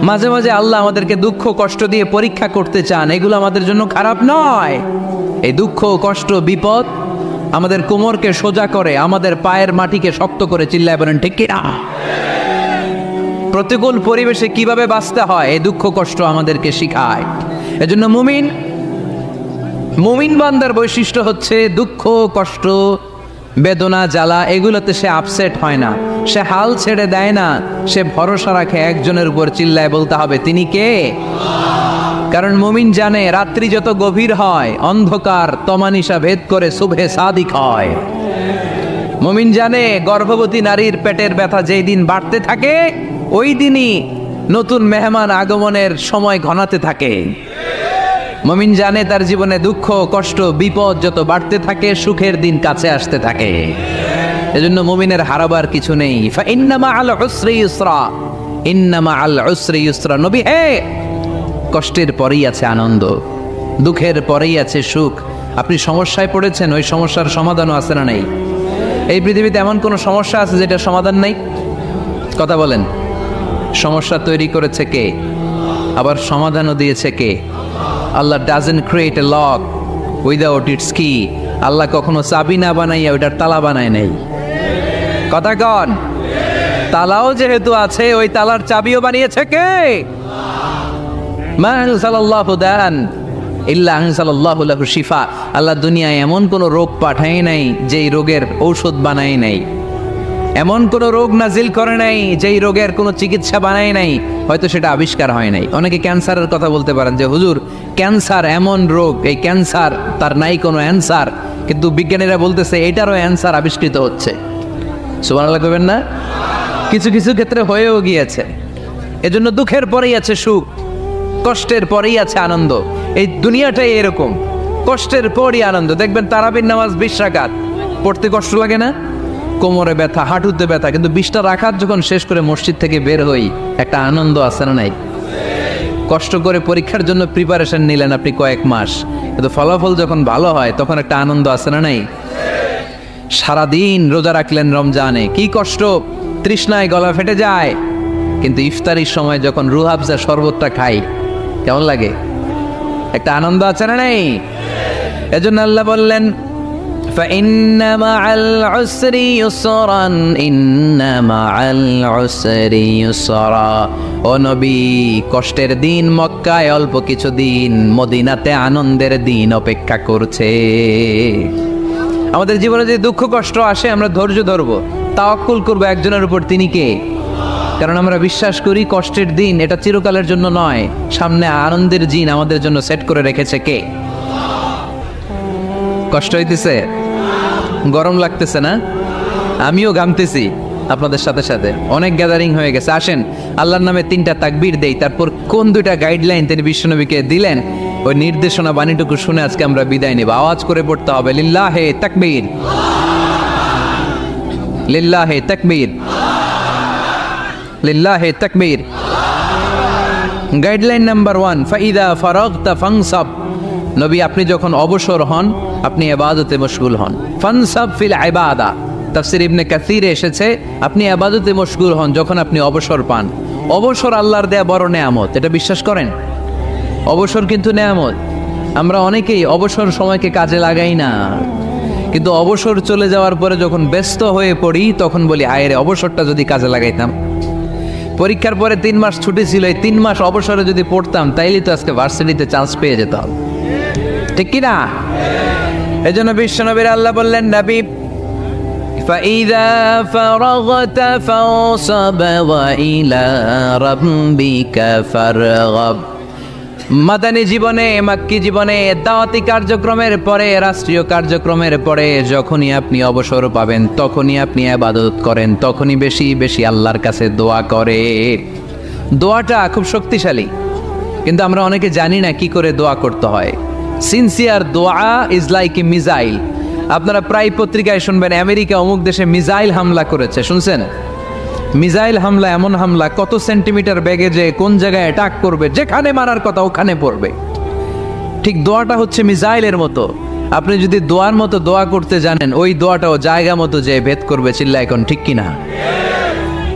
মাঝে মাঝে আল্লাহ আমাদেরকে দুঃখ কষ্ট দিয়ে পরীক্ষা করতে চান, এগুলো আমাদের জন্য খারাপ নয়। এই দুঃখ কষ্ট বিপদ আমাদের কোমরকে সোজা করে, আমাদের পায়ের মাটিকে শক্ত করে, চিল্লায় বলেন ঠিক কি না? প্রতিকূল পরিবেশে কিভাবে বাঁচতে হয় এই দুঃখ কষ্ট আমাদেরকে শিখায়। এজন্য মুমিন বান্দার বৈশিষ্ট্য হচ্ছে দুঃখ কষ্ট বেদনা জ্বালা এগুলোতে সে আপসেট হয় না, সে হাল ছেড়ে দেয় না, সে ভরসা রাখে একজনের উপর, চিল্লায় বলতে হবে তিনি কে? কারণ মুমিন জানে রাত্রি যত গভীর হয় অন্ধকার তমানিসা ভেদ করে সুবহে সাদিক হয়। মুমিন জানে গর্ভবতী নারীর পেটের ব্যথা যেই দিন বাড়তে থাকে ওই দিনই নতুন মেহমান আগমনের সময় ঘনাতে থাকে। মুমিন জানে তার জীবনে দুঃখ কষ্ট বিপদ যত বাড়তে থাকে সুখের দিন কাছে আসতে থাকে। এজন্য মুমিনের হারাবার কিছু নেই। ইন্না মাআল উসরি ইউসরা, ইন্না মাআল উসরি ইউসরা। নবী হে, কষ্টের পরেই আছে আনন্দ, দুঃখের পরেই আছে সুখ। আপনি সমস্যায় পড়েছেন, ওই সমস্যার সমাধানও আছে না নেই? এই পৃথিবীতে এমন কোন সমস্যা আছে যেটার সমাধান নাই? কথা বলেন। সমস্যা তৈরি করেছে কে? আবার সমাধানও দিয়েছে কে? Allah doesn't create a lock without its key. আল্লাহ কখনো চাবি না বানাইয়া ওইটার তালা বানায় নাই। কথা কন। তালাও যেহেতু আছে ওই তালার চাবিও বানিয়েছে কে? মা আনজালাল্লাহু দান ইল্লা আনজালাল্লাহু লাহু শিফা। আল্লাহ দুনিয়ায় এমন কোন রোগ পাঠায় নাই যেই রোগের ঔষধ বানায় নাই, এমন কোন রোগ নাজিল করে নাই যেই রোগের কোনো চিকিৎসা বানায় নাই, হয়তো সেটা আবিষ্কার হয় নাই। অনেকে ক্যান্সারের কথা বলতে পারেন যে হুজুর ক্যান্সার এমন রোগ, এই ক্যান্সার তার নাই কোনো অ্যান্সার, কিন্তু বিজ্ঞানীরা বলতেছে এটারও অ্যান্সার আবিষ্কৃত হচ্ছে। সুবহানাল্লাহ কইবেন না? কিছু কিছু ক্ষেত্রে হয়েও গিয়েছে। এজন্য দুঃখের পরেই আছে সুখ, কষ্টের পরেই আছে আনন্দ। এই দুনিয়াটাই এরকম, কষ্টের পরই আনন্দ। দেখবেন তারাবির নামাজ 20 রাকাত পড়তে কষ্ট লাগে না? কোমরে ব্যথা, হাঁটুতে ব্যথা, কিন্তু 20টা রাকাত যখন শেষ করে মসজিদ থেকে বের হই একটা আনন্দ আছে না নাই? কষ্ট করে পরীক্ষার জন্য প্রিপারেশন নিলেন আপনি কয়েক মাস, কিন্তু ফলাফল যখন ভালো হয় তখন একটা আনন্দ আছে না নাই? সারাদিন রোজা রাখলেন রমজানে, কি কষ্ট, তৃষ্ণায় গলা ফেটে যায়, কিন্তু ইফতারির সময় যখন রুহ আফজা শরবতটা খাই কেমন লাগে? একটা আনন্দ আছে না নাই? এজন্য আল্লাহ বললেন فإن مع العسر يسرا إن مع العسر يسرا। ও নবী, কষ্টের দিন মক্কায় অল্প কিছু দিন, মদিনাতে আনন্দের দিন অপেক্ষা করছে। আমাদের জীবনে যে দুঃখ কষ্ট আসে আমরা ধৈর্য ধরবো, তাওয়াক্কুল করবো একজনের উপর, তিনি কে? কারণ আমরা বিশ্বাস করি কষ্টের দিন এটা চিরকালের জন্য নয়, সামনে আনন্দের দিন আমাদের জন্য সেট করে রেখেছে কে? কষ্ট হইতেছে, গরম লাগতেছে না? আমিও ঘামতেছি আপনাদের সাথে সাথে, অনেক গ্যাদারিং হয়ে গেছে। আসেন আল্লাহর নামে 3টা তাকবীর দেই, তারপর কোন 2টা গাইডলাইন তিনি বিশ্বনবীকে দিলেন ওই নির্দেশনা বাণীটুকু শুনে আজকে আমরা বিদায় নেব। আওয়াজ করে পড়তে হবে লিল্লাহে তাকবীর, লিল্লাহে তাকবীর, লিল্লাহে তাকবীর। গাইডলাইন নাম্বার 1, ফাইদা ফারাগতা ফানসাব। নবী আপনি যখন অবসর হন আপনি ইবাদতে মশগুল হন। ফানসাব ফিল ইবাদা, তাফসীর ইবনে কাসিরে এসেছে আপনি ইবাদতে মশগুল হন যখন আপনি অবসর পান। অবসর আল্লাহর দেয়া বড় নেয়ামত, এটা বিশ্বাস করেন? অবসর কিন্তু নেয়ামত। আমরা অনেকেই অবসর সময়কে কাজে লাগাই না, কিন্তু অবসর চলে যাওয়ার পরে যখন ব্যস্ত হয়ে পড়ি তখন বলি হায় রে, অবসরটা যদি কাজে লাগাইতাম। পরীক্ষার পরে 3 মাস ছুটি ছিল, এই 3 মাস অবসরে যদি পড়তাম তাইলে তো আজকে ভার্সিটিতে চান্স পেয়ে যেতাম, ঠিক কি না? এজন্য বিশ্বনবীর আল্লাহ বললেন নবী ফাইদা ফারাগতা ফানসাব ওয়া ইলা রাব্বিকা ফারগাব। মাদানী জীবনে, মাক্কি জীবনে, দাওয়াতি কার্যক্রমের পরে, রাষ্ট্রীয় কার্যক্রমের পরে যখনই আপনি অবসর পাবেন তখনই আপনি ইবাদত করেন, তখনই বেশি বেশি আল্লাহর কাছে দোয়া করে। দোয়াটা খুব শক্তিশালী, কিন্তু আমরা অনেকে জানি না কি করে দোয়া করতে হয়। সিনসিয়ার দোয়া ইজ লাইক এ মিসাইল। আপনারা প্রায় পত্রিকায় শুনবেন আমেরিকা অমুক দেশে মিসাইল হামলা করেছে, শুনছেন? মিসাইল হামলা এমন হামলা কত সেন্টিমিটার বেগে যে কোন জায়গায় অ্যাটাক করবে, যেখানে মারার কথা ওখানে পড়বে। ঠিক দোয়াটা হচ্ছে মিসাইলের মতো। আপনি যদি দোয়ার মতো দোয়া করতে জানেন ওই দোয়াটাও জায়গা মতো যে ভেদ করবে, চিল্লা এখন ঠিক কিনা?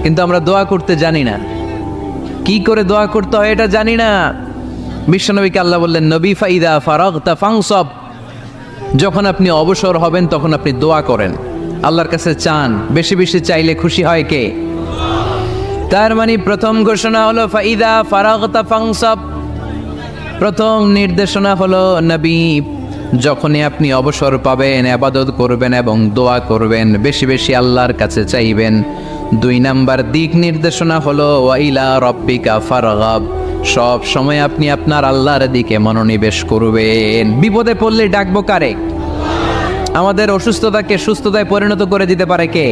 কিন্তু আমরা দোয়া করতে জানি না। কি করে দোয়া করতে হয় এটা জানি না। বিশ্বনবীকে আল্লাহ বললেন, নবী ফাইদা ফারাগতা ফানসব, যখন আপনি অবসর হবেন তখন আপনি দোয়া করেন, আল্লাহর কাছে চান। বেশি বেশি চাইলে খুশি হয় কে? তার মানে প্রথম ঘোষণা হলো ফাইদা ফারাগতা ফানসব, প্রথম নির্দেশনা হলো নবী যখনই আপনি অবসর পাবেন ইবাদত করবেন এবং দোয়া করবেন, বেশি বেশি আল্লাহর কাছে চাইবেন। 2 নাম্বার দিক নির্দেশনা হলো ওয়াইলা রব্বিকা ফারগাব, সব সময় আপনি আপনার আল্লাহর দিকে মনোনিবেশ করবেন। বিপদে পড়লে ডাকবো কারে? আমাদের অসুস্থতাকে সুস্থতায় পরিণত করে দিতে পারে কে?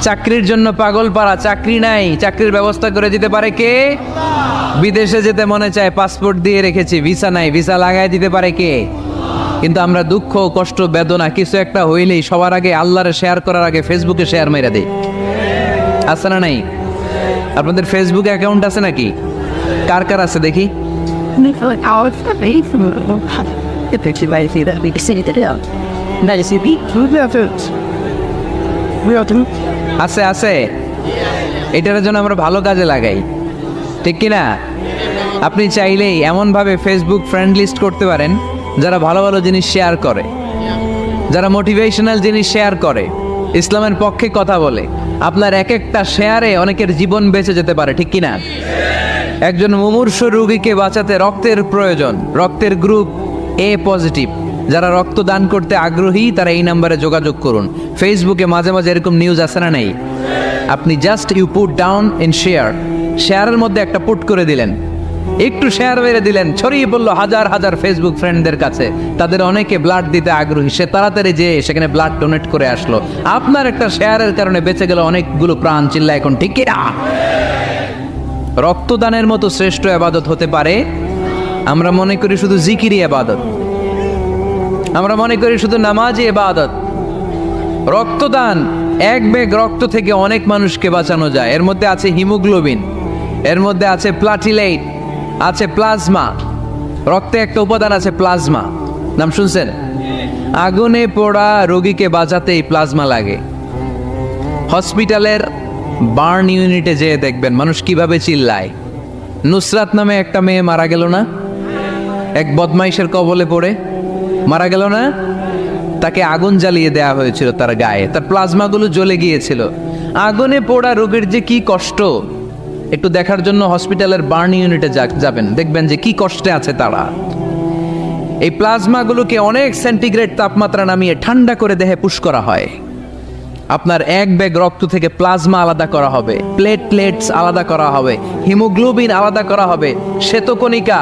চাকরির জন্য পাগল পারা, চাকরি নাই, চাকরির ব্যবস্থা করে দিতে পারে কে? বিদেশে যেতে মনে চায়, পাসপোর্ট দিয়ে রেখেছি, ভিসা নাই, ভিসা লাগাই দিতে পারে কে? কিন্তু আমরা দুঃখ কষ্ট বেদনা কিছু একটা হইলেই সবার আগে আল্লাহরে শেয়ার করার আগে ফেসবুকে শেয়ার মেরে দেই। আছে না নাই? আপনাদের ফেসবুক অ্যাকাউন্ট আছে নাকি? কার কার আছে দেখি? আছে আছে, এটার জন্য আমরা ভালো কাজে লাগাই, ঠিক কিনা? আপনি চাইলেই এমনভাবে ফেসবুক ফ্রেন্ড লিস্ট করতে পারেন যারা ভালো ভালো জিনিস শেয়ার করে, যারা মোটিভেশনাল জিনিস শেয়ার করে, ইসলামের পক্ষে কথা বলে। আপনার এক একটা শেয়ারে অনেকের জীবন বেঁচে যেতে পারে, ঠিক কিনা? একজন মুমূর্ষু রোগীকে বাঁচাতে রক্তের প্রয়োজন, রক্তের গ্রুপ এ পজিটিভ, যারা রক্ত দান করতে আগ্রহী তারা এই নাম্বারে যোগাযোগ করুন। ফেসবুকে মাঝে মাঝে এরকম নিউজ আসে না নেই? আপনি just you put down in share, শেয়ারের মধ্যে একটা পুট করে দিলেন, একটু শেয়ার মেরে দিলেন, ছড়িয়ে পড়লো হাজার হাজার ফেসবুক ফ্রেন্ডদের কাছে। তাদের অনেকে ব্লাড দিতে আগ্রহী, সে তাড়াতাড়ি যে সেখানে ব্লাড ডোনেট করে আসলো। আপনার একটা শেয়ারের কারণে বেঁচে গেল অনেকগুলো প্রাণ। চিল্লা এখন ঠিক কিনা? রক্তদানের মতো শ্রেষ্ঠ ইবাদত হতে পারে? আমরা মনে করি শুধু জিকিরি ইবাদত, আমরা মনে করি শুধু নামাজি ইবাদত। রক্তদান, এক ব্যাগ রক্ত থেকে অনেক মানুষকে বাঁচানো যায়। এর মধ্যে আছে হিমোগ্লোবিন, এর মধ্যে আছে প্লাটিলেট, আছে প্লাজমা। রক্তে একটা উপাদান আছে প্লাজমা, নাম শুনছেন? আগুনে পোড়া রোগীকে বাঁচাতেই প্লাজমা লাগে। হসপিটালের বার্ন ইউনিটে যেয়ে দেখবেন মানুষ কিভাবে চিল্লায়। নুসরাত নামে একটা মেয়ে মারা গেল না? এক বদমাইশের কবলে পড়ে মারা গেল না? তাকে আগুন জ্বালিয়ে দেয়া হয়েছিল তার গায়ে, তার প্লাজমাগুলো জ্বলে গিয়েছিল। আগুনে পোড়া রোগীর যে কি কষ্ট, একটু দেখার জন্য হসপিটালের বার্ন ইউনিটে যাবেন, দেখবেন যে কি কষ্টে আছে তারা। এই প্লাজমাগুলোকে অনেক সেন্টিগ্রেড তাপমাত্রা নামিয়ে ঠান্ডা করে দেহে পুশ করা হয়। আপনার এক ব্যাগ রক্ত থেকে প্লাজমা আলাদা করা হবে, প্লেটলেটস আলাদা করা হবে, হিমোগ্লোবিন আলাদা করা হবে, শ্বেতকণিকা,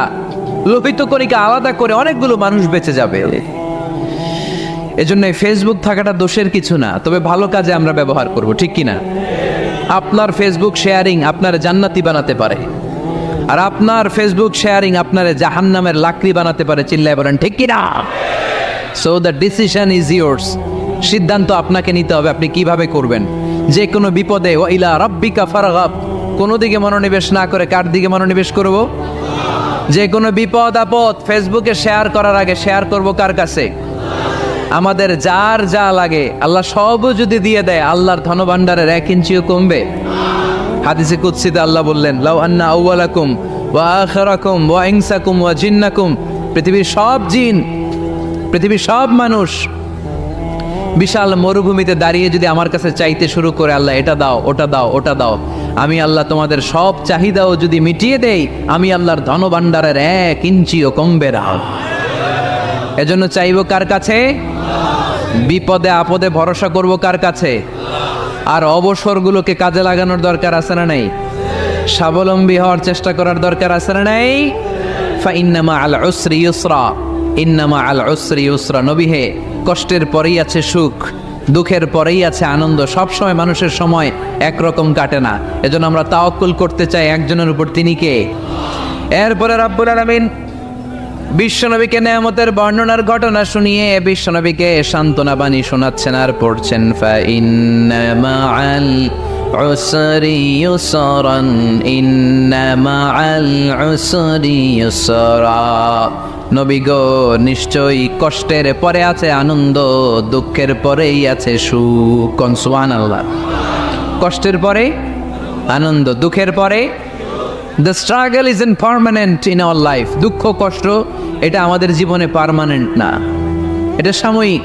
লোহিত কণিকা আলাদা করে অনেকগুলো মানুষ বেঁচে যাবে। এজন্য ফেসবুক থাকাটা দোষের কিছু না, তবে ভালো কাজে আমরা ব্যবহার করব, ঠিক কিনা? আপনার ফেসবুক শেয়ারিং আপনার জান্নাতি বানাতে পারে, আর আপনার ফেসবুক শেয়ারিং আপনার জাহান্নামের লাকড়ি বানাতে পারে। চিল্লায় বলেন ঠিক কিনা? So the decision is yours, সিদ্ধান্ত আপনাকে নিতে হবে আপনি কিভাবে করবেন। যে কোনো বিপদে ওয়াইলা রাব্বিকা ফারগাব, কোনো দিকে মনোনিবেশ না করে কার দিকে মনোনিবেশ করব? যে কোনো বিপদ আপদ ফেসবুকে শেয়ার করার আগে শেয়ার করব কার কাছে? আমাদের যার যা লাগে আল্লাহ সবও যদি দিয়ে দেয়, আল্লাহর ধনভাণ্ডারের 1 ইঞ্চিও কমবে? হাদিসে কুদসিতে আল্লাহ বললেন, লাউ আন্না আউওয়ালাকুম ওয়া আখিরাকুম ওয়া ইনসাকুম ওয়া জিন্নাকুম, পৃথিবীর সব জিন, পৃথিবীর সব মানুষ বিশাল মরুভূমিতে দাঁড়িয়ে যদি আমার কাছে চাইতে শুরু করে, আল্লাহ এটা দাও, ওটা দাও, ওটা দাও, আমি আল্লাহ তোমাদের সব চাহিদাও যদি মিটিয়ে দেই, আমি আল্লাহর ধনভাণ্ডারের 1 ইঞ্চিও কমবে না। এজন্য চাইবো কার কাছে? বিপদে আপদে ভরসা করব কার কাছে? আর অবসরগুলোকে কাজে লাগানোর দরকার আছে না নাই? স্বাবলম্বী হওয়ার চেষ্টা করার দরকার আছে না নাই? ফাইন্নামা আল উসরি ইউসরা, ইন্নামা আল উসরি ইউসরা। নবী হে, কষ্টের পরেই আছে সুখ, দুঃখের পরেই আছে আনন্দ। সব সময় মানুষের সময় একরকম কাটে না। এজন্য আমরা তাওয়াক্কুল করতে চাই একজনের উপর, তিনি কে? এরপরে রাব্বুল আলামিন বিশ্বনবীকে নেয়ামতের বর্ণনার ঘটনা শুনিয়ে বিশ্বনবীকে সান্ত্বনা বাণী শোনাচ্ছেন আর পড়ছেন, ফাইন্না মাআল উসরি ইউসরান, ইন্না মাআল উসরি ইউসরা। নবী গো, নিশ্চয়ই কষ্টের পরে আছে আনন্দ, দুঃখের পরেই আছে সুখ। সুবহানাল্লাহ। কষ্টের পরে আনন্দ, দুঃখের পরে the struggle is permanent in our life. দুঃখ কষ্ট এটা আমাদের জীবনে পার্মানেন্ট না, এটা সাময়িক।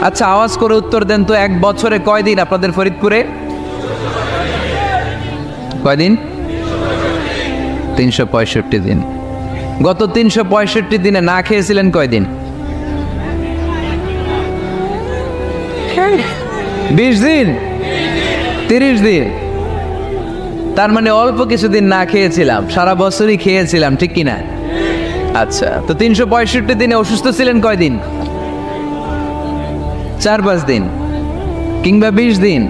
আচ্ছা, আওয়াজ করে উত্তর দেন তো, এক বছরে কয়দিন আপনাদের ফরিদপুরে? কয়দিন? 365 দিন। গত 365 দিনে না খেয়েছিলেন কয়দিন? 20 দিন, 30 দিন। তার মানে অল্প কিছুদিন না খেয়েছিলাম, সারা বছরই খেয়েছিলাম, ঠিক কিনা? আচ্ছা, তো 365 দিনে অসুস্থ ছিলেন কয়দিন? 4-5 দিন, কিংবা 20 দিন,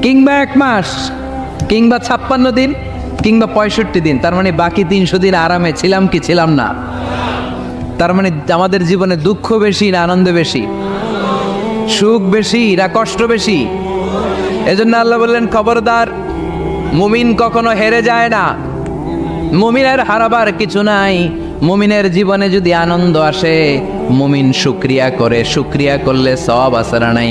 কিংবা 1 মাস, কিংবা 56 দিন, কিংবা 65 দিন। তার মানে বাকি 300 দিন আরামে ছিলাম কি ছিলাম না? তার মানে আমাদের জীবনে দুঃখ বেশি না আনন্দ বেশি? সুখ বেশি না কষ্ট বেশি? এজন্য আল্লাহ বললেন, খবরদার, মুমিন কখনো হেরে যায় না, মুমিনের হারাবার কিছু নাই। মুমিনের জীবনে যদি আনন্দ আসে, মুমিন শুকরিয়া করে, শুকরিয়া করলে সওয়াব আছে না নাই?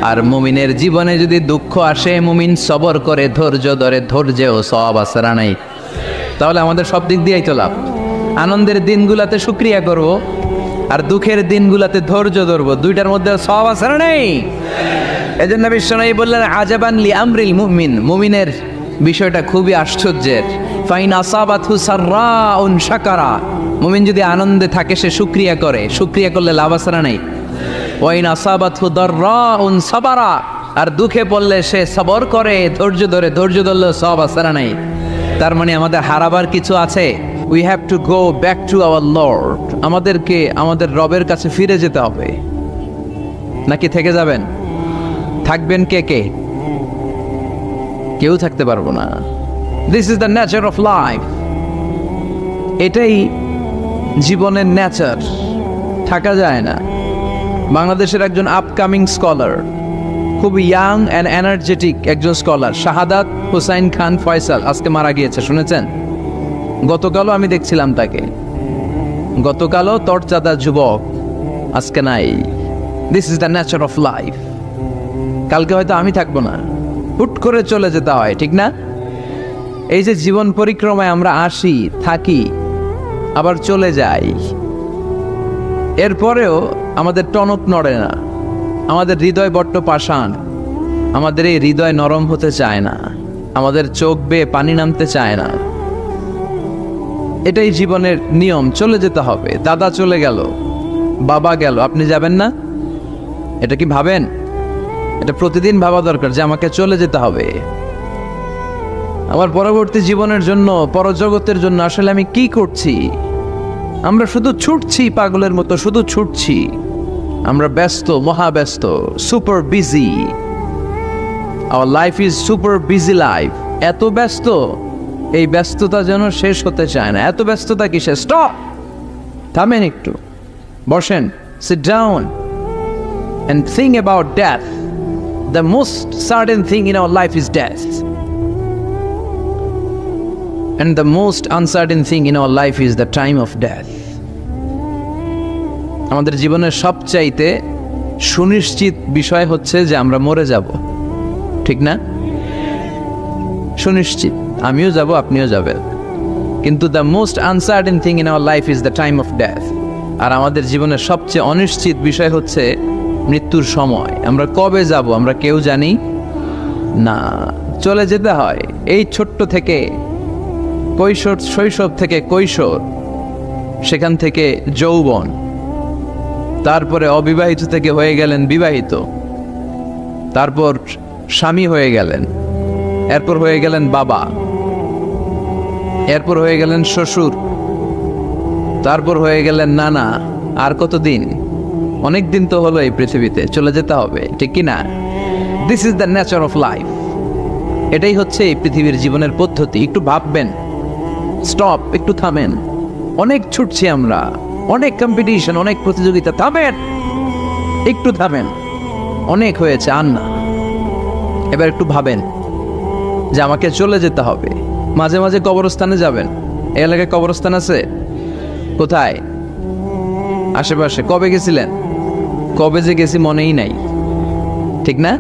আর মুমিনের জীবনে যদি দুঃখ আসে, মুমিন সবর করে, ধৈর্য ধরে, ধৈর্যেও সওয়াব আছে না নাই? তাহলে আমাদের সব দিক দিয়েই তো লাভ। আনন্দের দিনগুলাতে শুকরিয়া করব, আর দুঃখের দিনগুলাতে ধৈর্য ধরবো, দুইটার মধ্যে সওয়াব আছে না নাই? এজন্য বিশ্বনবী বললেন, আজাবান লি আমরিল মুমিন, মুমিনের বিষয়টা খুবই আশ্চর্যের। ফাইন আসাবাতহু সাররাউন শাকারা, মুমিন যদি আনন্দে থাকে সে শুকরিয়া করে, শুকরিয়া করলে লাভ আছে না নাই? ওয়াইন আসাবাতহু দাররাউন সাবারা, আর দুঃখে পড়লে সে সবর করে, ধৈর্য ধরে, ধৈর্য ধরলে সওয়াব আছে না নাই? তার মানে আমাদের হারাবার কিছু আছে। We have to go back to our Lord. আমাদেরকে আমাদের রবের কাছে ফিরে যেতে হবে। নাকি থেকে যাবেন? থাকবেন কে কে? কেউ থাকতে পারবো না। This is the nature of life. এটাই জীবনের নেচার, থাকা যায় না। বাংলাদেশের একজন আপকামিং স্কলার, খুব ইয়াং অ্যান্ড এনার্জেটিক একজন স্কলার, শাহাদাত হুসাইন খান ফয়সাল, আজকে মারা গিয়েছে, শুনেছেন? গতকালও আমি দেখছিলাম তাকে, গতকালও তরচাদা যুবক, আজকে নাই। This is the nature of life. কালকে হয়তো আমি থাকবো না, হুট করে চলে যেতে হয়, ঠিক না? এই যে জীবন পরিক্রমায় আমরা আসি, থাকি, আবার চলে যাই, এরপরেও আমাদের টনক নড়ে না। আমাদের হৃদয় বড্ড পাষাণ, আমাদের এই হৃদয় নরম হতে চায় না, আমাদের চোখ বেয়ে পানি নামতে চায় না। এটাই জীবনের নিয়ম, চলে যেতে হবে। দাদা চলে গেল, বাবা গেল, আপনি যাবেন না? এটা কি ভাবেন? এটা প্রতিদিন ভাবা দরকার যে আমাকে চলে যেতে হবে। আমার পরবর্তী জীবনের জন্য, পরজগতের জন্য আসলে আমি কি করছি? আমরা শুধু ছুটছি, পাগলের মতো শুধু ছুটছি। আমরা ব্যস্ত, মহাব্যস্ত, super busy. Our life is super busy life. এত ব্যস্ত, এই ব্যস্ততা যেন শেষ হতে চায় না। এত ব্যস্ততা কিসে? স্টপ, থামেন একটু, বসেন, sit down and think about death. The most certain thing in our life is death, and the most uncertain thing in our life is the time of death. আমাদের জীবনের সবচাইতে সুনিশ্চিত বিষয় হচ্ছে যে আমরা মরে যাব, ঠিক না? সুনিশ্চিত, আমিও যাব, আপনিও যাবেন। কিন্তু the most uncertain thing in our life is the time of death. আর আমাদের জীবনের সবচেয়ে অনিশ্চিত বিষয় হচ্ছে মৃত্যুর সময়। আমরা কবে যাব আমরা কেউ জানি না। চলে যেতে হয় এই ছোট্ট থেকে, কৈশোর, শৈশব থেকে কৈশোর, সেখান থেকে যৌবন, তারপরে অবিবাহিত থেকে হয়ে গেলেন বিবাহিত, তারপর স্বামী হয়ে গেলেন, এরপর হয়ে গেলেন বাবা, এরপর হয়ে গেলেন শ্বশুর, তারপর হয়ে গেলেন নানা। আর কতদিন? অনেক দিন তো হলো এই পৃথিবীতে, চলে যেতে হবে, ঠিক কি না? This is the nature of life. এটাই হচ্ছে এই পৃথিবীর জীবনের পদ্ধতি। একটু ভাববেন, স্টপ, একটু থামেন। অনেক ছুটছি আমরা, অনেক কম্পিটিশন, অনেক প্রতিযোগিতা। থামেন, একটু থামেন, অনেক হয়েছে, আর না। এবার একটু ভাবেন যে আমাকে চলে যেতে হবে। মাঝে মাঝে কবরস্থানে যাবেন। এই এলাকায় কবরস্থান আছে? কোথায়? আশেপাশে। কবে গেছিলেন? কবে যে গেছি মনেই নাই, ঠিক না?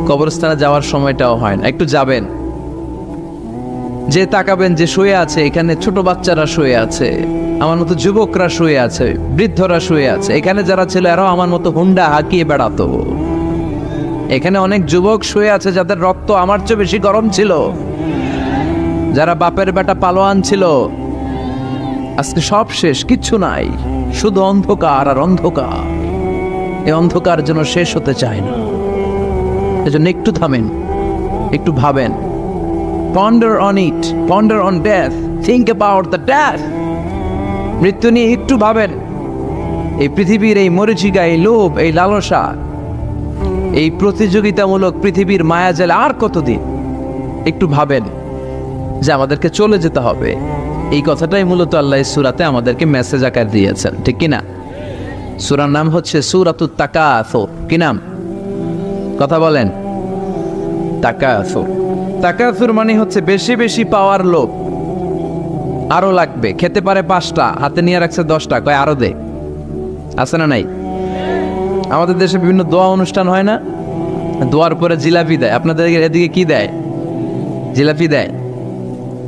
কবরস্থানে যাওয়ার সময়টাও হয় না। একটু যাবেন, যে তাকাবেন যে শুয়ে আছে, এখানে ছোট বাচ্চারা শুয়ে আছে, আমার মতো যুবকরা শুয়ে আছে, বৃদ্ধরা শুয়ে আছে। এখানে যারা ছিল এরাও আমার মতো হুন্ডা হাঁকিয়ে বেড়াতো। এখানে অনেক যুবক শুয়ে আছে যাদের রক্ত আমার চেয়ে বেশি গরম ছিল, যারা বাপের বেটা পালোয়ান ছিল। আজকে সব শেষ, কিচ্ছু নাই, শুধু অন্ধকার আর অন্ধকার। এই অন্ধকার যেন শেষ হতে চায় না। এজন্য একটু থামেন, একটু ভাবেন। Ponder on it, ponder on death, think about the death. মৃত্যু নিয়ে একটু ভাবেন। এই পৃথিবীর এই মরিচিকা, এই লোভ, এই লালসা, এই প্রতিযোগিতামূলক পৃথিবীর মায়াজালে আর কতদিন? একটু ভাবেন যে আমাদেরকে চলে যেতে হবে। এই কথাটাই মূলত আল্লাহ সূরাতে আমাদেরকে মেসেজ আকার দিয়েছেন, ঠিক কিনা? সূরার নাম হচ্ছে সূরাতুত তাকাসুর। কি নাম? কথা বলেন। তাকাসুর। তাকাসুর মানে হচ্ছে বেশি বেশি পাওয়ার লোভ। আরো লাগবে, খেতে পারে 5টা, হাতে নিয়ে রাখছে 10টা, কয় আরো দে। আছে না নাই? আমাদের দেশে বিভিন্ন দোয়া অনুষ্ঠান হয় না? দোয়ার পরে জিলাপি দেয়। আপনাদের এদিকে কি দেয়? জিলাপি দেয়।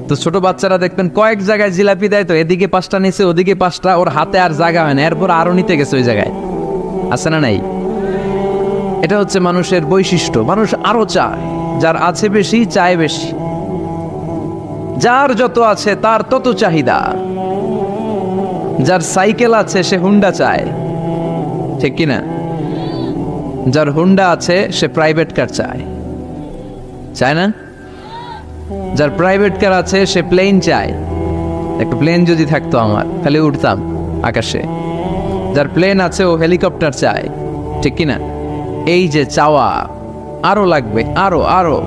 তো ছোট বাচ্চারা দেখবেন কয়েক জায়গায় জিলাপি দেয়, তো এদিকে 5টা নিচে, ওদিকে 5টা, ওর হাতে আর জায়গা হয় না, এরপর আরো নিতে গেছে ওই জায়গায়। আছে না নাই? এটা হচ্ছে মানুষের বৈশিষ্ট্য। মানুষ আরো চায়, যার আছে বেশি চায় বেশি। যার যত আছে তার তত চাহিদা। যার সাইকেল আছে সে হুন্ডা চায়, ঠিক কিনা? যার হুন্ডা আছে সে প্রাইভেট কার চায়, চায় না? যার প্রাইভেট কার আছে সে প্লেন চায়। একটা প্লেন যদি থাকতো আমার, খালি উঠতাম আকাশে। যার প্লেন আছে ও হেলিকপ্টার চায়, ঠিক কিনা? এই যে চাওয়া, আরো লাগবে, আরো আরো।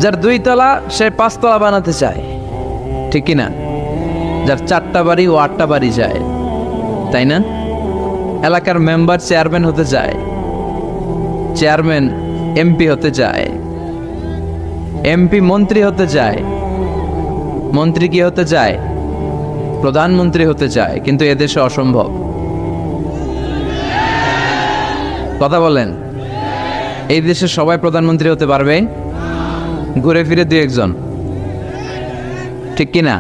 যার 2 তলা সে 5 তলা বানাতে চায়, ঠিক কিনা? যার 4টা বাড়ি ও 8টা বাড়ি চায়, তাই না? এলাকার মেম্বার চেয়ারম্যান হতে চায়, চেয়ারম্যান এমপি হতে চায়, এমপি মন্ত্রী হতে চায়, মন্ত্রী কি হতে চায়? প্রধানমন্ত্রী হতে চায়। কিন্তু এদেশে অসম্ভব। কথা বলেন। এই দেশে সবাই প্রধানমন্ত্রী হতে পারবে? ঘুরে ফিরে 2-1 জন, ঠিক কিনা?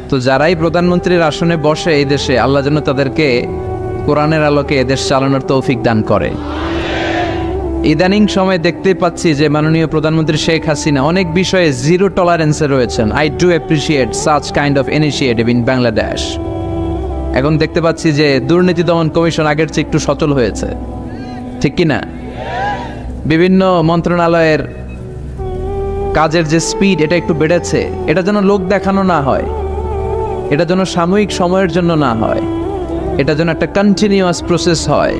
তো যারাই প্রধানমন্ত্রীর আসনে বসে এই দেশে, আল্লাহ যেন তাদেরকে কোরআনের আলোকে এদেশ চালানোর তৌফিক দান করে। ইদানিং সময় দেখতে পাচ্ছি যে মাননীয় প্রধানমন্ত্রী শেখ হাসিনা অনেক বিষয়ে জিরো টলারেন্সে রয়েছেন। I do appreciate such kind of initiative in Bangladesh. এখন দেখতে পাচ্ছি যে দুর্নীতি দমন কমিশন আগের চেয়ে একটু সচল হয়েছে, ঠিক কিনা? বিভিন্ন মন্ত্রণালয়ের কাজের যে স্পিড, এটা একটু বেড়েছে। এটা যেন লোক দেখানো না হয়, এটা যেন সাময়িক সময়ের জন্য না হয়, এটা যেন একটা কন্টিনিউয়াস প্রসেস হয়।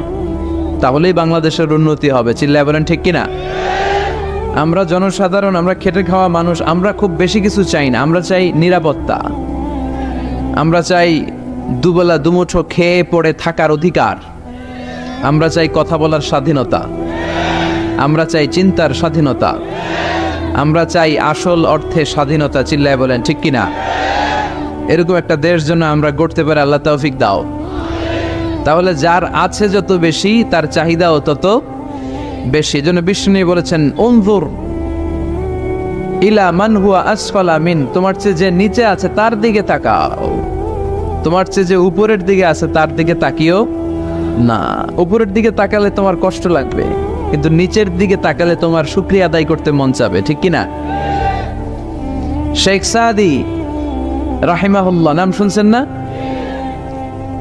তাহলেই বাংলাদেশের উন্নতি হবে। চিল্লায় বলেন, ঠিক কিনা? আমরা জনসাধারণ, আমরা খেটে খাওয়া মানুষ, আমরা খুব বেশি কিছু চাই না। আমরা চাই নিরাপত্তা, আমরা চাই দুবেলা দুমুঠো খেয়ে পড়ে থাকার অধিকার, আমরা চাই কথা বলার স্বাধীনতা, আমরা চাই চিন্তার স্বাধীনতা, আমরা চাই আসল অর্থে স্বাধীনতা। চিল্লায় বলেন, ঠিক কিনা? এরকম একটা দেশ জন্য আমরা গড়তে পারি, আল্লাহ তৌফিক দাও। তাহলে যার আছে যত বেশি, তার চাহিদাও তত বেশি। এজন্য বিষ্ণু বলেছেন, উনজুর ইলা মান হুয়া আসফালা মিন, তোমার চেয়ে যে নিচে আছে তার দিকে তাকাও। তোমার চেয়ে যে উপরের দিকে আছে তার দিকে তাকিও না। উপরের দিকে তাকালে তোমার কষ্ট লাগবে, কিন্তু নিচের দিকে তাকালে তোমার শুকরিয়া আদায় করতে মন চাবে, ঠিক কিনা? শেখ সাদি রাহিমাহুল্লাহ, নাম শুনছেন না?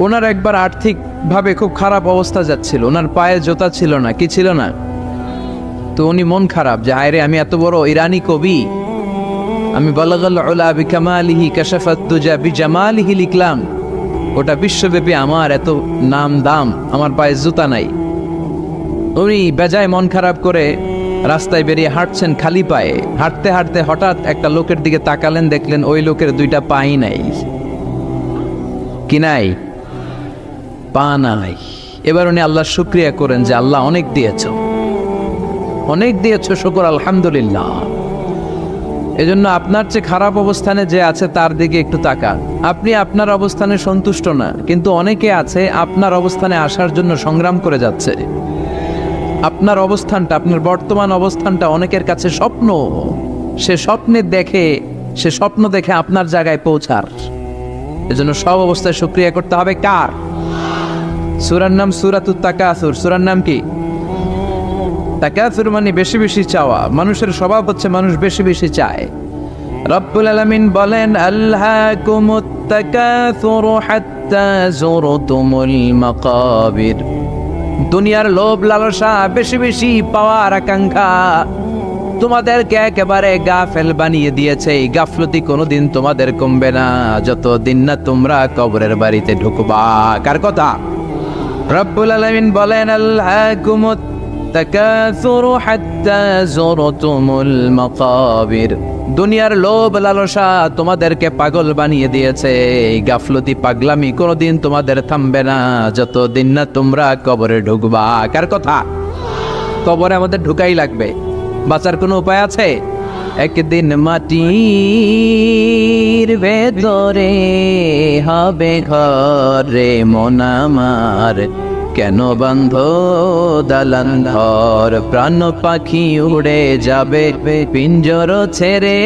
ওনার একবার আর্থিক ভাবে খুব খারাপ অবস্থা যাচ্ছিল, ওনার পায়ে জোতা ছিল না, কি ছিল না। তো উনি মন খারাপ যে হায়রে, আমি এত বড় ইরানি কবি, আমি বালাগাল উলা বিকামালিহি কাশাফাত দুজা বিজামালিহি লিখলাম, ওটা বিশ্বব্যাপী আমার এত নাম দাম, আমার পায়ে জুতা নাই। উনি বেজায় মন খারাপ করে রাস্তায় বেরিয়ে হাঁটছেন খালি পায়ে। হাঁটতে হাঁটতে হঠাৎ একটা লোকের দিকে তাকালেন, দেখলেন ওই লোকের 2টা পাই নাই। কি নাই? পা নাই। এবার উনি আল্লাহর শুকরিয়া করেন যে আল্লাহ অনেক দিয়েছো, অনেক দিয়েছো, শুকর আলহামদুলিল্লাহ। এজন্য আপনার চেয়ে খারাপ অবস্থানে যে আছে তার দিকে একটু তাকান। আপনি আপনার অবস্থানে সন্তুষ্ট না, কিন্তু অনেকে আছে আপনার অবস্থানে আসার জন্য সংগ্রাম করে যাচ্ছে। আপনার অবস্থানটা, আপনার বর্তমান অবস্থানটা অনেকের কাছে স্বপ্ন, সে স্বপ্ন দেখে আপনার জায়গায় পৌঁছার। এজন্য সব অবস্থায় শুকরিয়া করতে হবে কার? সূরার নাম সূরাতুত তাকাসুর। সূরার নাম কি? তাকাসুর মানে বেশি বেশি চাওয়া। মানুষের স্বভাব হচ্ছে মানুষ বেশি বেশি চায়। রব্বুল আলামিন বলেন, আল্লাকুমুত তাকাসুরু হাত্তা যুরতুমুল মাকাবির। দুনিয়ার লোভ লালসা, বেশি বেশি পাওয়ার আকাঙ্ক্ষা তোমাদেরকে একেবারে গাফেল বানিয়ে দিয়েছে। এই গাফলতি কোনোদিন তোমাদের কমবে না যতদিন না তোমরা কবরের বাড়িতে ঢুকবা। কার কথা? রব্বুল আলামিন বলেন, আল্লাকুমুত তাকাসুরু হাত্তা যুরতুমুল মাকাবির। দুনিয়ার লোভ লালসা তোমাদেরকে পাগল বানিয়ে দিয়েছে। এই গাফলতি পাগলামি কোনোদিন তোমাদের থামবে না যতদিন না তোমরা কবরে ঢুকবা। কার কথা? কবরে আমাদের ঢুকাই লাগবে, বাঁচার কোনো উপায় আছে? একদিন মাটির ভেতরে হবে ঘরে মন আমার, কেন বন্ধ দালান ঘর, প্রাণ পাখি উড়ে যাবে পিঞ্জর ছেড়ে।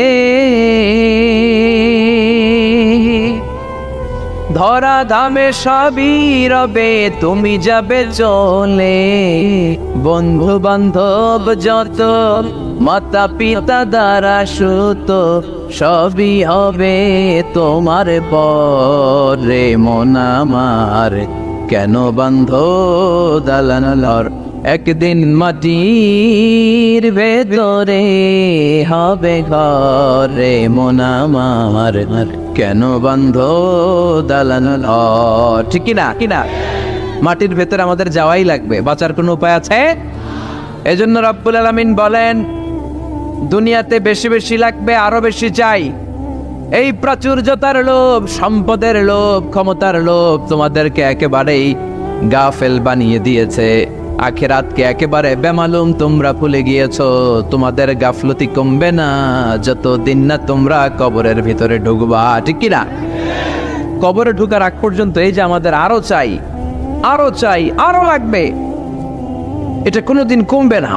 ধরা ধামে সবই রবে, তুমি যাবে চলে। বন্ধু বান্ধব যত, মাতা পিতা দ্বারা সুত, সবই হবে তোমার পরে মন আমার, কেন বন্ধ দালান ঘর। একদিন মাটির ভেতরে হবে ঘরে মন আমার, কেন বন্ধ দালান ঘর। ঠিক কিনা? কিনা? মাটির ভেতরে আমাদের যাওয়াই লাগবে, বাঁচার কোনো উপায় আছে? এজন্য রব্বুল আলামিন বলেন, দুনিয়াতে বেশি বেশি লাগবে, আরো বেশি চাই। এই প্রাচুর্যতার লোভ, সম্পদের লোভ, ক্ষমতার লোভ তোমাদেরকে একেবারেই গাফেল বানিয়ে দিয়েছে। আখিরাতকে একেবারে বেমালুম তোমরা ভুলে গিয়েছো। তোমাদের গাফলতি কমবে না যতদিন না তোমরা কবরের ভিতরে ঢুকবা। ঠিক কিনা? কবরে ঢুকার আগ পর্যন্ত এই যে আমাদের আরো চাই, আরো চাই, আরো লাগবে, এটা কোনোদিন কমবে না।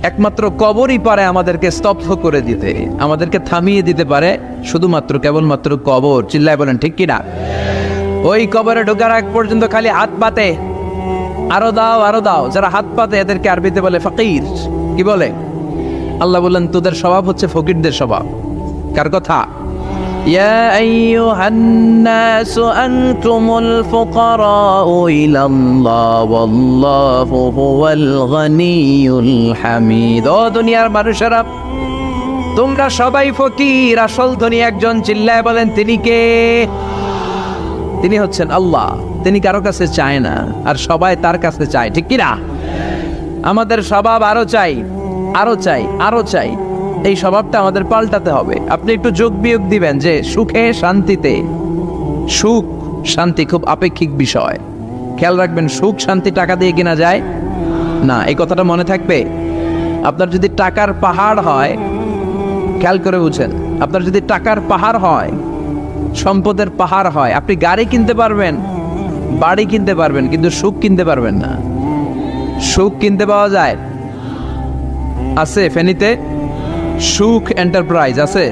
একমাত্র কবরই পারে আমাদেরকে স্তব্ধ করে দিতে, আমাদেরকে থামিয়ে দিতে পারে শুধুমাত্র কেবলমাত্র কবর। চিল্লায় বলেন ঠিক কিনা? ওই কবরে ঢোকার আগ পর্যন্ত খালি হাত পাতে, আরো দাও আরো দাও। যারা হাত পাতে এদেরকে আরবিতে বলে ফকির। কি বলে? আল্লাহ বললেন, তোদের স্বভাব হচ্ছে ফকিরদের স্বভাব। কার কথা? ইয়া আইয়ুহান নাসু আনতুমুল ফুকারাউ ইলাল্লাহ ওয়াল্লাহু হুয়াল গনিয়ুল হামিদ। ও দুনিয়ার মানুষেরা, তোমরা সবাই ফকির, আসল ধনী একজন। চিল্লায় বলেন, তিনি কে? তিনি হচ্ছেন আল্লাহ। তিনি কারো কাছে চায় না, আর সবাই তার কাছে চায়। ঠিক কিনা? আমাদের স্বভাব আরো চাই, আরো চাই, আরো চাই। এই স্বভাবটা আমাদের পাল্টাতে হবে। আপনি একটু যোগ বিয়োগ দিবেন যে সুখে শান্তিতে, সুখ শান্তি খুব আপেক্ষিক বিষয়। খেয়াল রাখবেন, সুখ শান্তি টাকা দিয়ে কেনা যায় না, এই কথাটা মনে থাকবে। আপনার যদি টাকার পাহাড় হয়, খেয়াল করে বুঝেন, আপনার যদি টাকার পাহাড় হয়, সম্পদের পাহাড় হয়, আপনি গাড়ি কিনতে পারবেন, বাড়ি কিনতে পারবেন, কিন্তু সুখ কিনতে পারবেন না। সুখ কিনতে পাওয়া যায়? আছে ফেনীতে সুখ এন্টারপ্রাইজ আছে,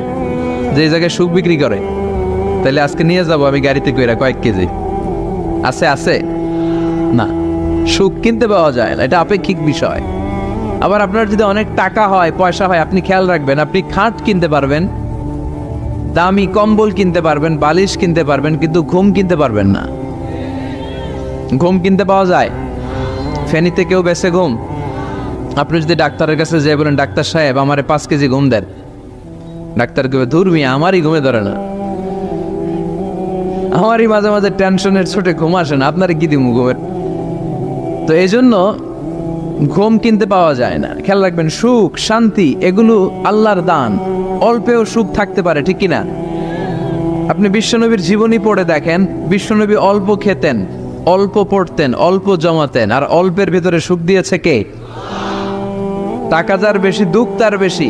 যে জায়গায় সুখ বিক্রি করে। তাহলে আজকে নিয়ে যাব আমি গাড়িতে কইরা কয়েক কেজি। আছে? আছে না, সুখ কিনতে পাওয়া যায় না, এটা আপেক্ষিক বিষয়। আবার আপনার যদি অনেক টাকা হয়, পয়সা হয়, আপনি খেয়াল রাখবেন, আপনি খাট কিনতে পারবেন, দামি কম্বল কিনতে পারবেন, বালিশ কিনতে পারবেন, কিন্তু ঘুম কিনতে পারবেন না। ঘুম কিনতে পাওয়া যায়? ফেনীতে কেউ বেছে ঘুম? আপনি যদি ডাক্তারের কাছে যেয়ে বলেন, ডাক্তার সাহেব আমারে 5 কেজি ঘুম দেন, ডাক্তার কবে, ধুর মিয়া আমারই ঘুমে ধরে না, আমারই মাঝে মাঝে টেনশনের ছোটে ঘুম আসে না, আপনারে কি দিমু ঘুমের। তো এই জন্য ঘুম কিনতে পাওয়া যায় না। খেয়াল রাখবেন, সুখ শান্তি এগুলো আল্লাহর দান। অল্পেও সুখ থাকতে পারে, ঠিক কিনা? আপনি বিশ্বনবীর জীবনী পড়ে দেখেন, বিশ্বনবী অল্প খেতেন, অল্প পড়তেন, অল্প জমাতেন, আর অল্পের ভিতরে সুখ দিয়েছে কে? টাকা যার বেশি, দুঃখ তার বেশি।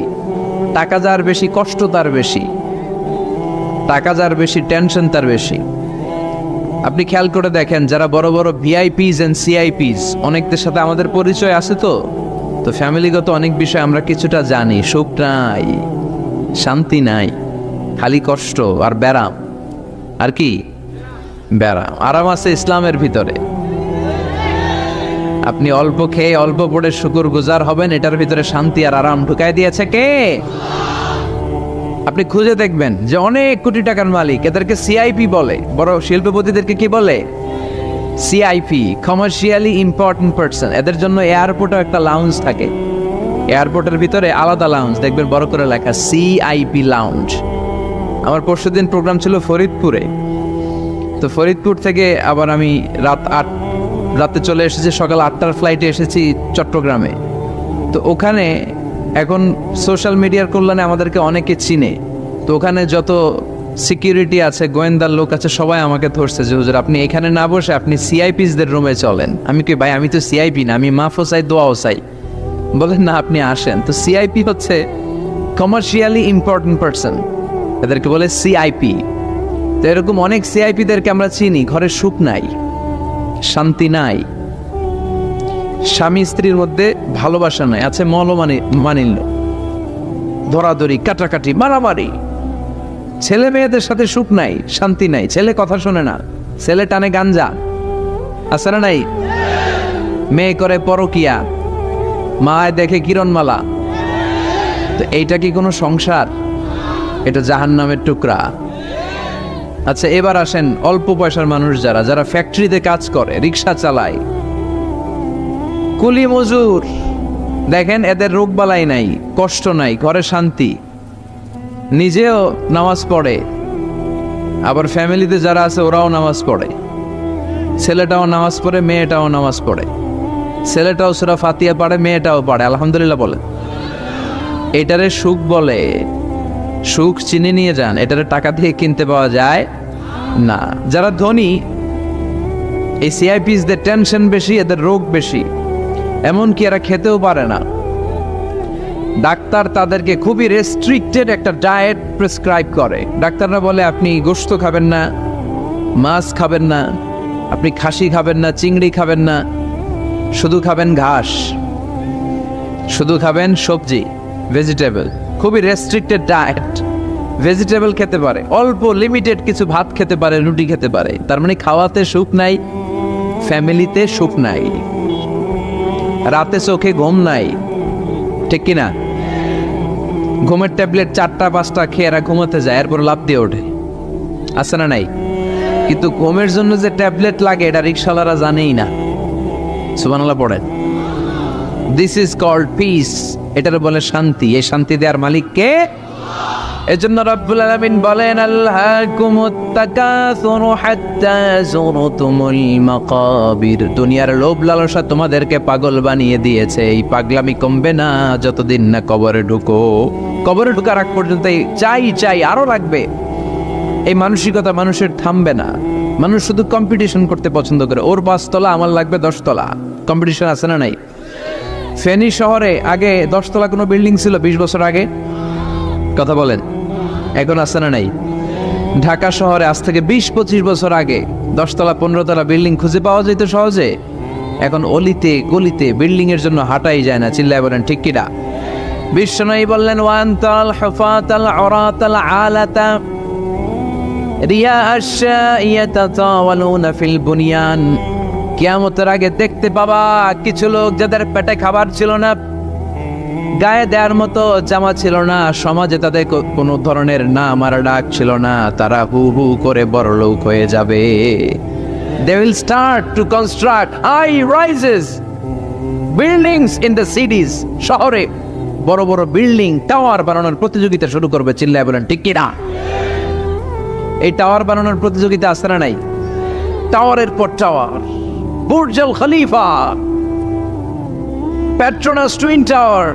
টাকা যার বেশি, কষ্ট তার বেশি। টাকা যার বেশি, টেনশন তার বেশি। আপনি খেয়াল করে দেখেন, যারা বড় বড় ভিআইপিস এন্ড সিআইপিস, অনেকদের সাথে আমাদের পরিচয় আছে। তো তো ফ্যামিলিগত অনেক বিষয় আমরা কিছুটা জানি, সুখ নাই, শান্তি নাই, খালি কষ্ট আর ব্যারাম। আর কি ব্যারাম? আরাম আছে ইসলামের ভিতরে। আপনি অল্প খেয়ে অল্প পড়ে শুকর গুজার হবেন, এটার ভিতরে শান্তি আর আরাম ঢুকাই দিয়েছে কে? আপনি খুঁজে দেখবেন যে অনেক কোটি টাকার মালিক, এদেরকে সিআইপি বলে। বড় শিল্পপতিদেরকে কি বলে? CIP, commercially important person. এদের জন্য এয়ারপোর্টে একটা লাউঞ্জ থাকে, এয়ারপোর্টের ভিতরে আলাদা লাউঞ্জ দেখবেন বড় করে লেখা সিআইপি লাউঞ্জ। আমার পরশুদিন প্রোগ্রাম ছিল ফরিদপুরে, তো ফরিদপুর থেকে আবার আমি রাতে চলে এসেছি, সকাল 8টার ফ্লাইটে এসেছি চট্টগ্রামে। তো ওখানে এখন সোশ্যাল মিডিয়ার কল্যাণে আমাদেরকে অনেকে চিনে, তো ওখানে যত সিকিউরিটি আছে, গোয়েন্দার লোক আছে, সবাই আমাকে ধরছে যে হুজুর আপনি এখানে না বসে আপনি সিআইপিসদের রুমে চলেন। আমি কি ভাই, আমি তো সিআইপি না, আমি মাফও চাই দোয়াও চাই। বলেন না আপনি আসেন। তো সিআইপি হচ্ছে কমার্শিয়ালি ইম্পর্টেন্ট পারসন, এদেরকে বলে সিআইপি। তো এরকম অনেক সিআইপিদেরকে আমরা চিনি, ঘরে সুখ নাই, শান্তি নাই, স্বামী স্ত্রীর মধ্যে ভালোবাসা নাই, আছে মানিল্য, ধরাধরি, কাটাকাটি, মারামারি। ছেলে মেয়েদের সাথে সুখ নাই, শান্তি নাই, ছেলে কথা শোনে না, ছেলে টানে গাঞ্জা, আছে না নাই? মেয়ে করে পরকিয়া, মায় দেখে কিরণমালা। তো এইটা কি কোনো সংসার? এটা জাহান্নামের টুকরা। আচ্ছা এবার আসেন অল্প পয়সার মানুষ যারা ফ্যাক্টরিতে কাজ করে, রিক্সা চালায়, কুলি মজুর, দেখেন এদের রোগ বালাই নাই, কষ্ট নাই, ঘরে শান্তি, নিজেও নামাজ পড়ে, আবার ফ্যামিলিতে যারা আছে ওরাও নামাজ পড়ে, ছেলেটাও নামাজ পড়ে, মেয়েটাও নামাজ পড়ে, ছেলেটাও সূরা ফাতিহা পড়ে, মেয়েটাও পড়ে, আলহামদুলিল্লাহ বলে। এটারে সুখ বলে। সুখ চিনে নিয়ে যান, এটারে টাকা দিয়ে কিনতে পাওয়া যায় না। যারা ধনী, এই সিআইপিসদের টেনশন বেশি, এদের রোগ বেশি, এমনকি এরা খেতেও পারে না। ডাক্তার তাদেরকে খুবই রেস্ট্রিক্টেড একটা ডায়েট প্রেসক্রাইব করে। ডাক্তাররা বলে আপনি গোশত খাবেন না, মাছ খাবেন না, আপনি খাসি খাবেন না, চিংড়ি খাবেন না, শুধু খাবেন ঘাস, শুধু খাবেন সবজি, ভেজিটেবল। খুবই রেস্ট্রিক্টেড ডায়েট। ভেজিটেবল খেতে পারে, অল্প লিমিটেড কিছু ভাত খেতে পারে, রুটি খেতে পারে। তার মানে খাওয়াতে সুখ নাই, ফ্যামিলিতে সুখ নাই, রাতে চোখে ঘুম নাই, ঠিক কিনা? ঘুমের ট্যাবলেট 4টা-5টা খেয়ে এরা ঘুমাতে যায়, এরপর লাফ দিয়ে ওঠে, আছে না নাই? কিন্তু ঘুমের জন্য যে ট্যাবলেট লাগে এটা রিক্সাওয়ালারা জানেই না। সুবহানাল্লাহ পড়েন। দিস ইজ কল্ড পিস, এটার বলে শান্তি। এই শান্তি দেওয়ার মালিক কে? এজন্য রব্বুল আলামিন বলেন আল্লাহকুমুত তাকাসুরু হাত্তা যুরতুমুল মাকাবির। দুনিয়ার লোভ লালসা তোমাদেরকে পাগল বানিয়ে দিয়েছে। এই পাগলামি কমবে না যতদিন না কবরে ঢুকো। কবরে ঢোকার আগ পর্যন্ত চাই আরো রাখবে। এই মানসিকতা মানুষের থামবে না। মানুষ শুধু কম্পিটিশন করতে পছন্দ করে, ওর 5 তলা আমার লাগবে 10 তলা। কম্পিটিশন আছে না নাই? ফেনী শহরে আগে 10 তলা কোনো বিল্ডিং ছিল 20 বছর আগে? কথা বলেন, এখন আছে না নাই? ঢাকা শহরে আজ থেকে 20-25 বছর আগে 10 তলা 15 তলা বিল্ডিং খুঁজে পাওয়া যেত সহজে। এখন অলিতে গলিতে বিল্ডিং এর জন্য হাঁটাই যায় না। চিল্লায় বলেন ঠিক কিনা? বিশ্বনবী বললেন ওয়ান্তাল হুফাতাল উরাতাল আলাতা রিয়া আশ-শাইয়াতাতাওয়ালুনা ফিল বুনিয়ান। কিয়ামতের আগে দেখতে পাবা কিছু লোক যাদের পেটে খাবার ছিল না, গায়ে দেওয়ার মতো জামা ছিল না, সমাজে তাদের কোনো ধরনের নাম আর ডাক ছিল না, তারা হু হু করে বড়লোক হয়ে যাবে। They will start to construct high rises buildings in the cities. শহরে বড় বড় বিল্ডিং, টাওয়ার বানানোর প্রতিযোগিতা শুরু করবে। চিল্লায় বলেন ঠিক কিনা? এই টাওয়ার বানানোর প্রতিযোগিতা আছে না নাই? টাওয়ারের পর tower, Burj Al Khalifa, Petronas Twin Tower,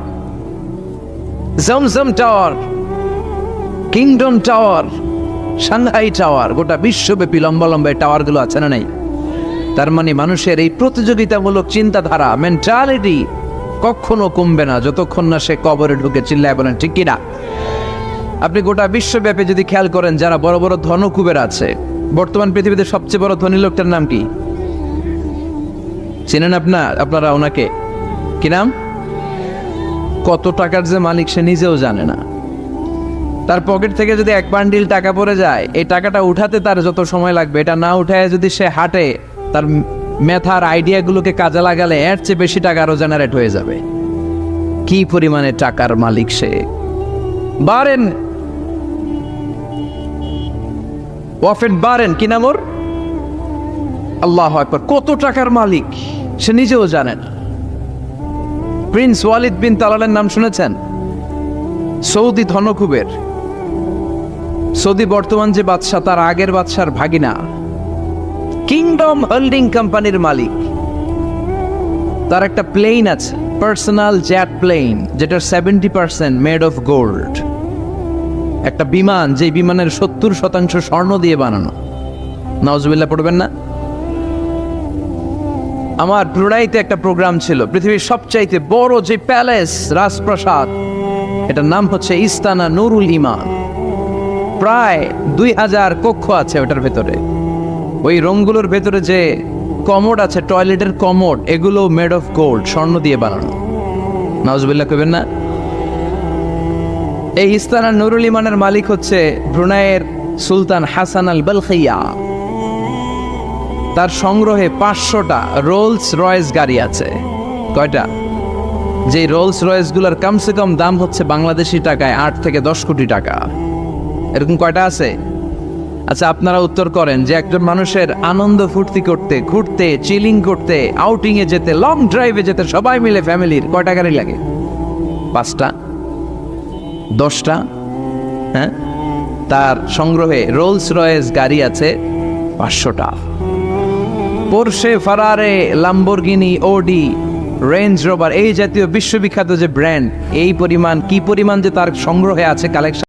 Zamzam Tower, Kingdom Tower, Shanghai Tower, গোটা বিশ্বব্যাপী লম্বা লম্বা টাওয়ার গুলো আছে না নাই? তার মানে মানুষের এই প্রতিযোগিতামূলক চিন্তাধারা, মেন্টালিটি কখনো কমবে না যতক্ষণ না সে কবরে ঢুকে। চিল্লায় বলেন ঠিক কিনা? আপনি গোটা বিশ্বব্যাপী যদি খেয়াল করেন, যারা বড় বড় ধনকুবের আছে, বর্তমান পৃথিবীতে সবচেয়ে বড় ধনী লোকটার নাম কি চিনেন আপনারা ওনাকে? কি নাম? কত টাকার যে মালিক সে নিজেও জানে না। তার পকেট থেকে যদি এক বান্ডিল টাকা পড়ে যায়, এই টাকাটা উঠাতে তার যত সময় লাগবে, এটা না উঠায় যদি সে হাঁটে, তার মেথার আইডিয়াগুলোকে কাজে লাগালে এর চেয়ে বেশি টাকা আরো জেনারেট হয়ে যাবে। কি পরিমাণে টাকার মালিক সে! বারেন ওয়াফেদ বারেন, কি নাম ওর? আল্লাহু আকবার! কত টাকার মালিক সে নিজেও জানে না। প্রিন্স ওয়ালিদ বিন তালালের নাম শুনেছেন? সৌদি ধনকুবের, সৌদি বর্তমান যে বাদশাহ তার আগের বাদশার ভাগিনা, কিংডম হোল্ডিং কোম্পানির মালিক। তার একটা প্লেন আছে, পার্সোনাল জেট প্লেন, যেটার 70% মেড অফ গোল্ড। একটা বিমান, যে বিমানের 70% স্বর্ণ দিয়ে বানানো। নাউজুবিল্লাহ পড়বেন না? আমার ব্রুনাইতে একটা প্রোগ্রাম ছিল, পৃথিবীর সবচাইতে বড় যে প্যালেস, রাজপ্রাসাদ, এটার নাম হচ্ছে ইস্তানা নুরুল ইমান। প্রায় 2000 কক্ষ আছে ওটার ভেতরে। ওই রুমগুলোর ভেতরে যে কমোড আছে, টয়লেটের কমোড, এগুলো মেড অফ গোল্ড, স্বর্ণ দিয়ে বানানো। নাউজুবিল্লাহ কইবেন না? এই ইস্তানা নুরুল ইমানের মালিক হচ্ছে ব্রুনাইয়ের সুলতান হাসান আল বলখিয়া। তার সংগ্রহে 500টা রোলস রয়েস গাড়ি আছে। কয়টা? যে রোলস রয়েস গুলার কমসে কম দাম হচ্ছে বাংলাদেশি টাকায় 8 থেকে 10 কোটি টাকা। এরকম কয়টা আছে? আচ্ছা, আপনারা উত্তর করেন যে একজন মানুষের আনন্দ ফুর্তি করতে, ঘুরতে, চিলিং করতে, আউটিং এ যেতে, লং ড্রাইভে যেতে সবাই মিলে ফ্যামিলির কয়টা গাড়ি লাগে? 5টা? 10টা? হ্যাঁ, তার সংগ্রহে রোলস রয়েস গাড়ি আছে 500টা। পোরশে, ফারারে, লাম্বরগিনি, ওডি, রেঞ্জ রোভার, এই জাতীয় বিশ্ববিখ্যাত যে ব্র্যান্ড, এই পরিমাণ, কি পরিমাণ যে তার সংগ্রহে আছে, কালেকশন